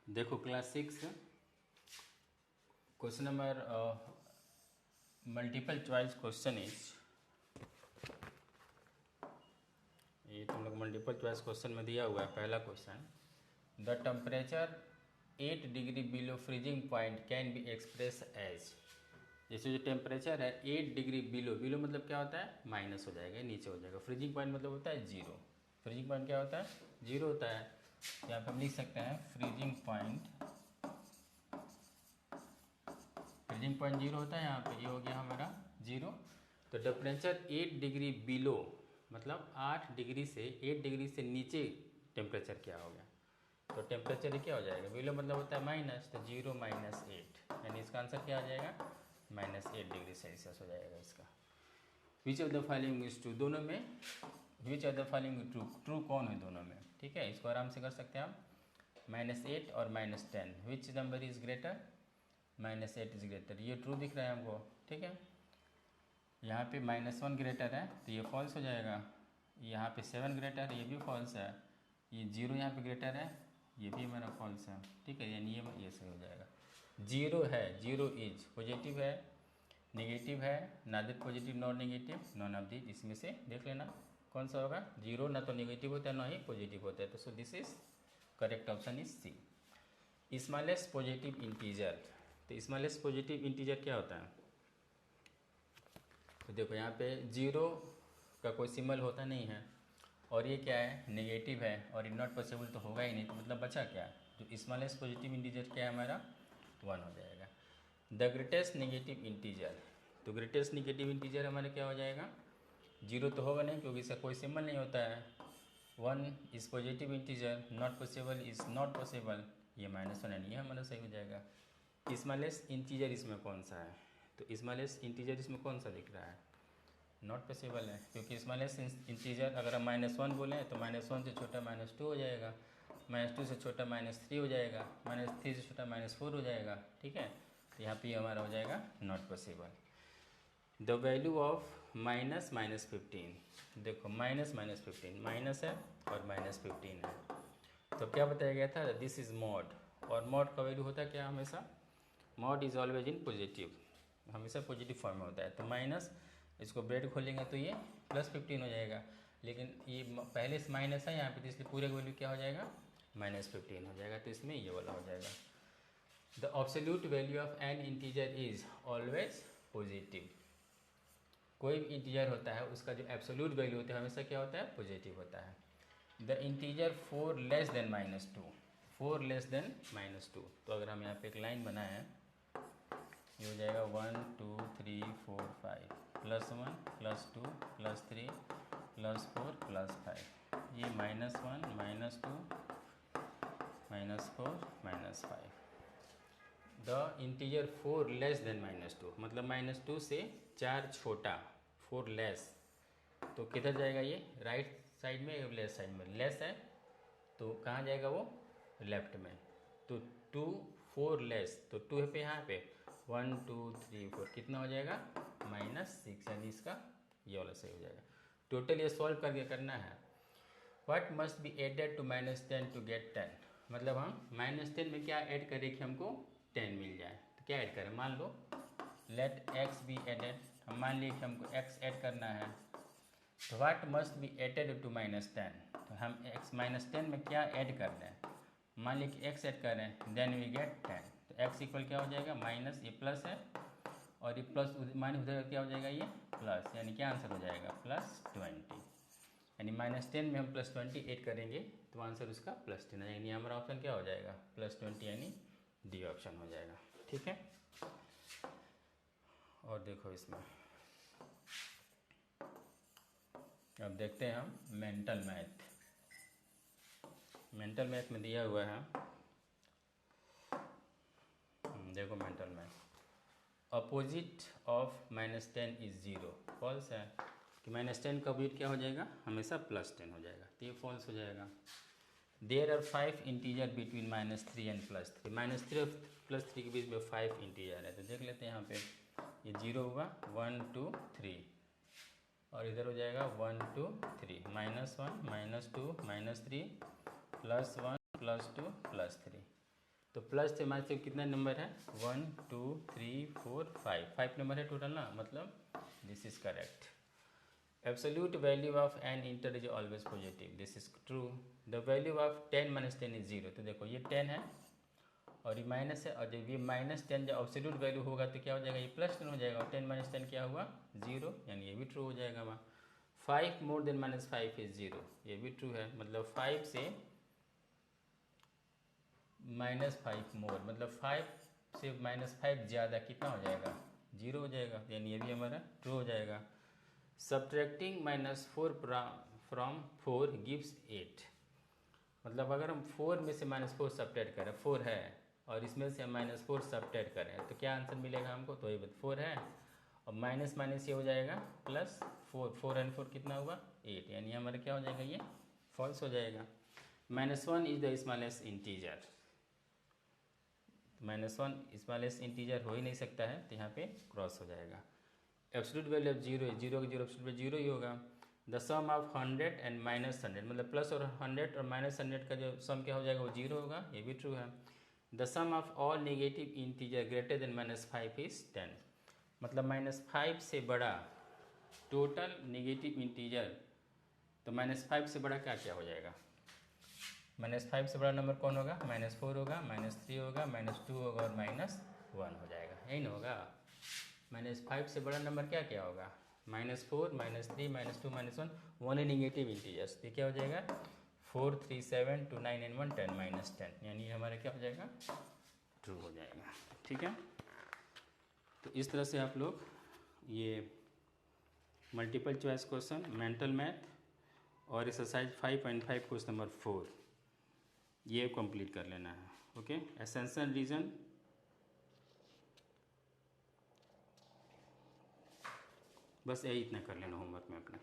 देखो class 6 question number multiple choice question is, ये तुम लोग मल्टीपल चॉइस क्वेश्चन में दिया हुआ है। पहला question, the temperature 8 degree below freezing point can be express as. जैसे जो टेम्परेचर है 8 डिग्री बिलो, बिलो मतलब क्या होता है, माइनस हो जाएगा, नीचे हो जाएगा। फ्रीजिंग पॉइंट मतलब होता है जीरो। फ्रीजिंग पॉइंट क्या होता है, जीरो होता है। यहाँ पर हम लिख सकते हैं freezing point, freezing point zero होता है। यहाँ पे ये हो गया हमारा जीरो। तो टेम्परेचर 8 डिग्री बिलो मतलब 8 डिग्री से 8 डिग्री से नीचे टेम्परेचर क्या हो गया, तो टेम्परेचर क्या हो जाएगा, बिलो मतलब होता है माइनस, तो जीरो माइनस 8, यानी इसका आंसर क्या आ जाएगा, -8 डिग्री सेल्सियस हो जाएगा इसका। Which of the following is true, दोनों में which of the following true, true कौन है दोनों में, ठीक है। इसको आराम से कर सकते हैं हम, -8 और -10, which number is greater, -8 is greater, ये ट्रू दिख रहा है हमको, ठीक है। यहाँ पे -1 ग्रेटर है तो ये फॉल्स हो जाएगा। यहाँ पे 7 ग्रेटर है, ये भी फॉल्स है। ये 0 यहाँ पे ग्रेटर है, ये भी हमारा फॉल्स है, ठीक है। यानी ये सही हो जाएगा। 0 है, 0 इज पॉजिटिव है, नेगेटिव है, neither positive not negative, none of this, इसमें से देख लेना कौन सा होगा। 0 ना तो नेगेटिव होता है ना ही पॉजिटिव होता है, तो so this is correct option is C. Smallest positive integer, तो स्मॉलेस्ट पॉजिटिव इंटीजर क्या होता है, तो देखो यहाँ पे 0 का कोई सिंबल होता नहीं है, और ये क्या है, नेगेटिव है, और ये नॉट पॉसिबल तो होगा ही नहीं, तो मतलब बचा क्या, जो स्मॉलेस्ट पॉजिटिव इंटीजर क्या है हमारा, 1 हो जाएगा। द ग्रेटेस्ट नेगेटिव इंटीजर, तो ग्रेटेस्ट नेगेटिव इंटीजर हमारा क्या हो जाएगा, 0 तो होगा नहीं क्योंकि इसका कोई सिंबल नहीं होता है। 1 is positive integer, not possible is not possible, ये -1 है, ये हमारा सही हो जाएगा। स्मॉलेस्ट इंटीजर इसमें कौन सा है, तो स्मॉलेस्ट इंटीजर इसमें कौन सा दिख रहा है, नॉट पॉसिबल है, क्योंकि स्मॉलेस्ट इंटीजर अगर हम -1 बोलें तो -1 से छोटा -2 हो जाएगा, -2 से छोटा -3 हो जाएगा, -3 से छोटा -4 हो जाएगा, ठीक है। तो यहाँ पे हमारा हो जाएगा not possible. The value of -15, देखो -15 माइनस है और -15 है, तो क्या बताया गया था, दिस इज मॉड, और मॉड का वैल्यू होता है क्या, हमेशा mod is always in positive, हमेशा पॉजिटिव फॉर्म में होता है। तो माइनस, इसको ब्रेड खोलेंगे तो ये +15 हो जाएगा, लेकिन ये पहले से माइनस है यहाँ पे, तो इसलिए पूरे का वैल्यू क्या हो जाएगा, -15 हो जाएगा, तो इसमें ये वाला हो जाएगा। The absolute value of N integer is always positive, कोई भी इंटीजर होता है उसका जो एब्सोल्यूट वैल्यू होता है हमेशा क्या होता है, पॉजिटिव होता है। The integer 4 less than -2, 4 less than -2, तो अगर हम यहाँ पे एक लाइन बनाए हैं, ये हो जाएगा 1 2 3 4 5 +1 +2 +3 +4 +5, ये -1 -2 -4 -5। द इंटीजर 4 लेस देन -2 मतलब -2 से 4 छोटा, 4 लेस, तो किधर जाएगा ये, राइट साइड में या लेफ्ट साइड में, लेस है तो कहाँ जाएगा वो, लेफ्ट में। तो 2 4 लेस, तो 2 है पे यहाँ पे 1 2 3 4 कितना हो जाएगा, -6, यानी इसका ये वाला सही हो जाएगा। टोटल ये सॉल्व करके करना है। What must be added to -10 to get 10, मतलब हम -10 में क्या ऐड करें कि हमको 10 मिल जाए, तो क्या ऐड करें, मान लो लेट x बी एडेड, हम मान लिए कि हमको x ऐड करना है, तो what must be added to -10, तो हम x -10 में क्या ऐड कर रहे हैं, मान लीजिए कि x ऐड कर रहे हैं, देन वी गेट 10, तो x इक्वल क्या हो जाएगा, माइनस, ये प्लस है और ये प्लस माइनस उधर क्या हो जाएगा, ये प्लस, यानी क्या आंसर हो जाएगा, +20, यानी -10 में हम +20 ऐड करेंगे तो आंसर उसका +10 है, यानी हमारा ऑप्शन क्या हो जाएगा, +20, यानी डी ऑप्शन हो जाएगा, ठीक है। और देखो इसमें अब देखते हैं हम मेंटल मैथ, मेंटल मैथ में दिया हुआ है, देखो mental math, opposite of -10 is 0, false है कि -10 का अपोजिट क्या हो जाएगा, हमेशा +10 हो जाएगा, तो ये फॉल्स हो जाएगा। There are 5 integer between -3 and +3, -3 और +3 के बीच में 5 इंटीजर है, तो देख लेते हैं यहाँ पे, ये 0 होगा 1 2 3, और इधर हो जाएगा 1 2 3, -1 -2 -3 +1 +2 +3, तो प्लस से हमारे पास कितना नंबर है 1 2 3 4 5 नंबर है टोटल ना, मतलब this is correct. Absolute value of an integer is always positive, this is true. The value of 10 - 10 is 0, तो देखो ये 10 है और ये माइनस है, और जब ये -10 जब एब्सोल्यूट वैल्यू होगा तो क्या हो जाएगा, ये +10 हो जाएगा, और 10 - 10 क्या हुआ 0, यानी ये भी ट्रू हो जाएगा वहाँ। 5 more than -5 इज 0, ये भी ट्रू है, मतलब 5 से -5 मोर, मतलब 5 से -5 ज़्यादा कितना हो जाएगा 0 हो जाएगा, यानी ये भी हमारा ट्रू हो जाएगा। सब्ट्रैक्टिंग -4 फ्रॉम 4 गिव्स 8, मतलब अगर हम 4 में से -4 सब्ट्रैक्ट करें, 4 है और इसमें से हम -4 सब्ट्रैक्ट करें तो क्या आंसर मिलेगा हमको, तो ये 4 है और माइनस माइनस ये हो जाएगा +4, 4 और 4 कितना हुआ 8, यानी हमारा क्या हो जाएगा, ये फॉल्स हो जाएगा। -1 is the smallest integer, -1 smallest integer हो ही नहीं सकता है, तो यहाँ पे क्रॉस हो जाएगा। एब्सोल्यूट वैल्यू ऑफ 0 है, 0 का 0 एब्सोल्यूट 0 ही होगा। द सम ऑफ 100 एंड -100, मतलब प्लस और 100 और -100 का जो सम क्या हो जाएगा वो 0 होगा, ये भी ट्रू है। The sum of all negative integer greater than -5 is 10, मतलब -5 से बड़ा टोटल नेगेटिव इंटीजर, तो -5 से बड़ा क्या क्या हो जाएगा, -5 से बड़ा नंबर कौन होगा, -4 होगा, -3 होगा, -2 होगा और -1 हो जाएगा, यही ना होगा। -5 से बड़ा नंबर क्या क्या होगा, -4, -3, -2, -1, ओनली नेगेटिव इंटीजर्स, तो क्या हो जाएगा 4, 3, 7, 2, 9 and 1 10 -10, यानी हमारा क्या हो जाएगा ट्रू हो जाएगा। ठीक है, तो इस तरह से आप लोग ये multiple choice question, mental math और एक्सरसाइज 5.5 क्वेश्चन नंबर 4 ये कंप्लीट कर लेना है। ओके, एसेंशियल रीजन बस यही इतना कर लेना होमवर्क में अपना।